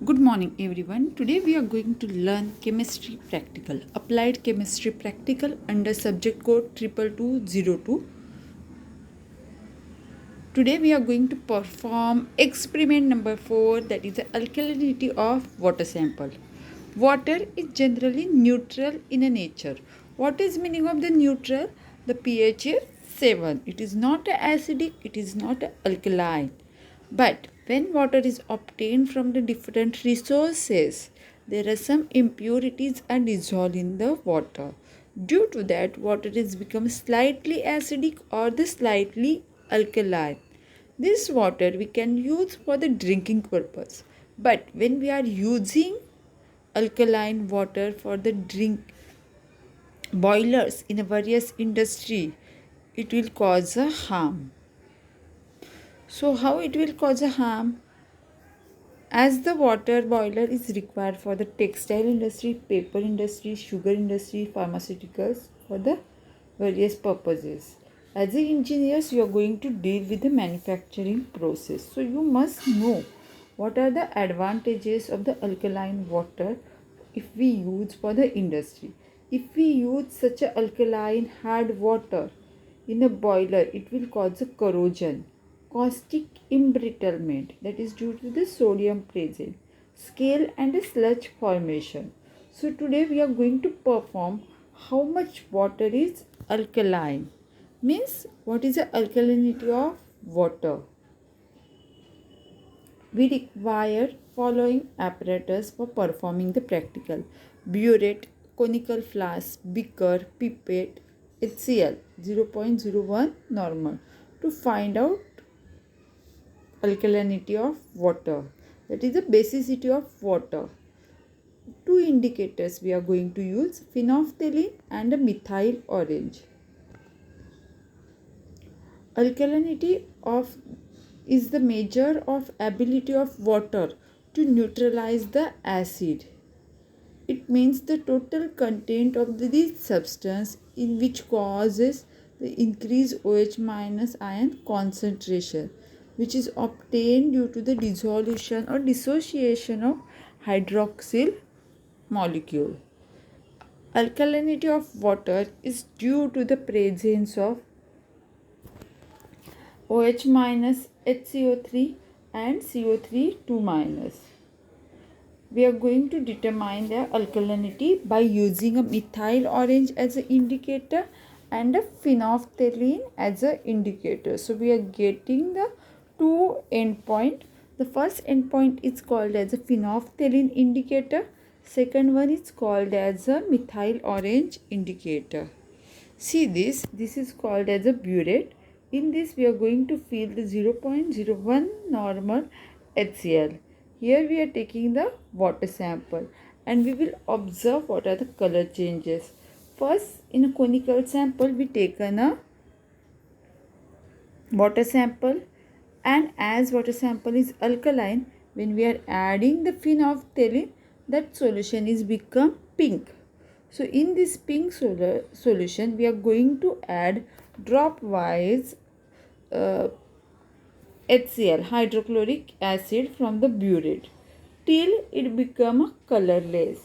Good morning everyone. Today we are going to learn chemistry practical, applied chemistry practical under subject code 22202. Today we are going to perform experiment number 4, that is the alkalinity of water sample. Water is generally neutral in a nature. What is meaning of the neutral? The pH is 7. It is not acidic, it is not alkaline. But when water is obtained from the different resources, there are some impurities are dissolved in the water. Due to that, water is become slightly acidic or the slightly alkaline. This water we can use for the drinking purpose. But when we are using alkaline water for the drink boilers in a various industry, it will cause a harm. So how it will cause a harm? As the water boiler is required for the textile industry, paper industry, sugar industry, pharmaceuticals, for the various purposes. As a engineers, you are going to deal with the manufacturing process. So you must know what are the advantages of the alkaline water if we use for the industry. If we use such a alkaline hard water in a boiler, it will cause a corrosion, caustic embrittlement, that is due to the sodium present, scale and a sludge formation. So today we are going to perform how much water is alkaline. Means what is the alkalinity of water. We require following apparatus for performing the practical: burette, conical flask, beaker, pipette, HCl 0.01 normal to find out alkalinity of water, that is the basicity of water. Two indicators we are going to use: phenolphthalein and a methyl orange. Alkalinity of is the measure of ability of water to neutralize the acid. It means the total content of this substance in which causes the increased OH minus ion concentration, which is obtained due to the dissolution or dissociation of hydroxyl molecule. Alkalinity of water is due to the presence of OH minus, HCO3 and CO3 2 minus. We are going to determine the alkalinity by using a methyl orange as an indicator and a phenolphthalein as an indicator. So we are getting the two endpoint. The first endpoint is called as a phenolphthalein indicator. Second one is called as a methyl orange indicator. See this is called as a burette. In this we are going to fill the 0.01 normal HCl. Here we are taking the water sample and we will observe what are the color changes. First, in a conical sample we taken a water sample, and as water sample is alkaline, when we are adding the phenolphthalein, that solution is become pink. So in this pink solution we are going to add drop wise HCl, hydrochloric acid, from the burette till it become colorless,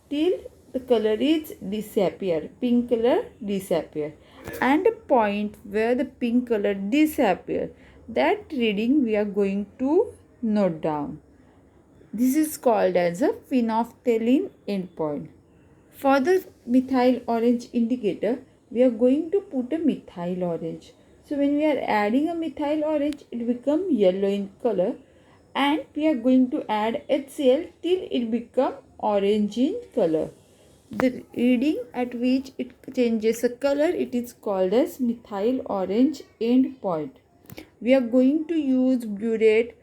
till the color is disappear, pink color disappear, and a point where the pink color disappear, that reading we are going to note down. This is called as a phenolphthalein endpoint. For the methyl orange indicator, we are going to put a methyl orange. So when we are adding a methyl orange, it becomes yellow in color, and we are going to add HCl till it becomes orange in color. The reading at which it changes a color, it is called as methyl orange endpoint. We are going to use burette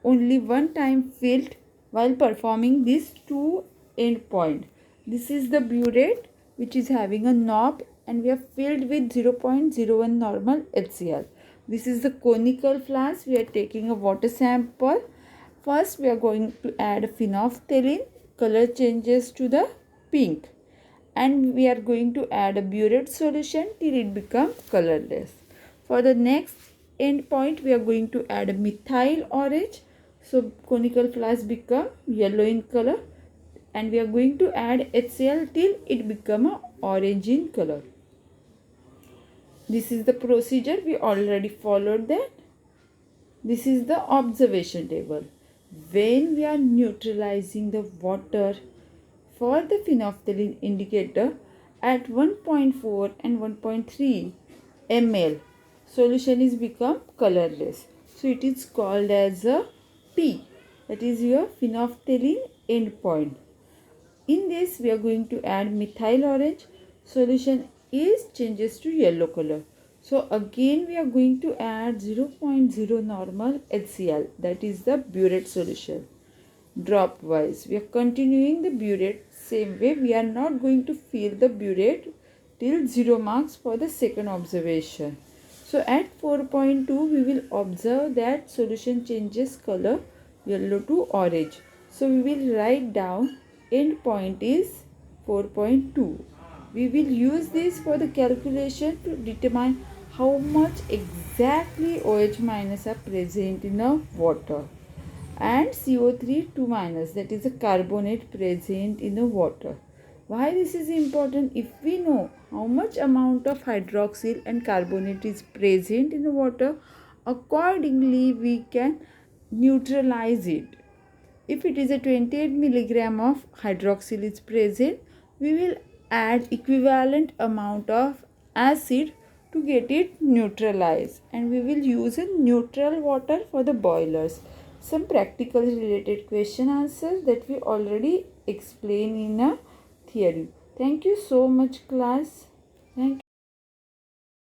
only one time filled while performing these two endpoint. This is the burette which is having a knob and we are filled with 0.01 normal HCl. This is the conical flask. We are taking a water sample. First we are going to add phenolphthalein. Color changes to the pink. And we are going to add a burette solution till it becomes colorless. For the next endpoint we are going to add a methyl orange. So conical flask become yellow in color, and we are going to add HCl till it become a orange in color. This is the procedure, we already followed that. This is the observation table. When we are neutralizing the water for the phenolphthalein indicator at 1.4 and 1.3 ml, solution is become colorless. So it is called as a P, that is your phenolphthalein endpoint. In this we are going to add methyl orange, solution is changes to yellow color. So again we are going to add 0.0 normal HCl, that is the burette solution. Drop wise we are continuing the burette same way. We are not going to fill the burette till 0 marks for the second observation. So at 4.2 we will observe that solution changes color yellow to orange. So we will write down end point is 4.2. We will use this for the calculation to determine how much exactly OH minus are present in the water, and CO3 2 minus, that is a carbonate present in the water. Why this is important? If we know how much amount of hydroxyl and carbonate is present in the water, accordingly we can neutralize it. If it is a 28 milligram of hydroxyl is present, we will add equivalent amount of acid to get it neutralized, and we will use a neutral water for the boilers. Some practical related question answers that we already explained in a theory. Thank you so much, class.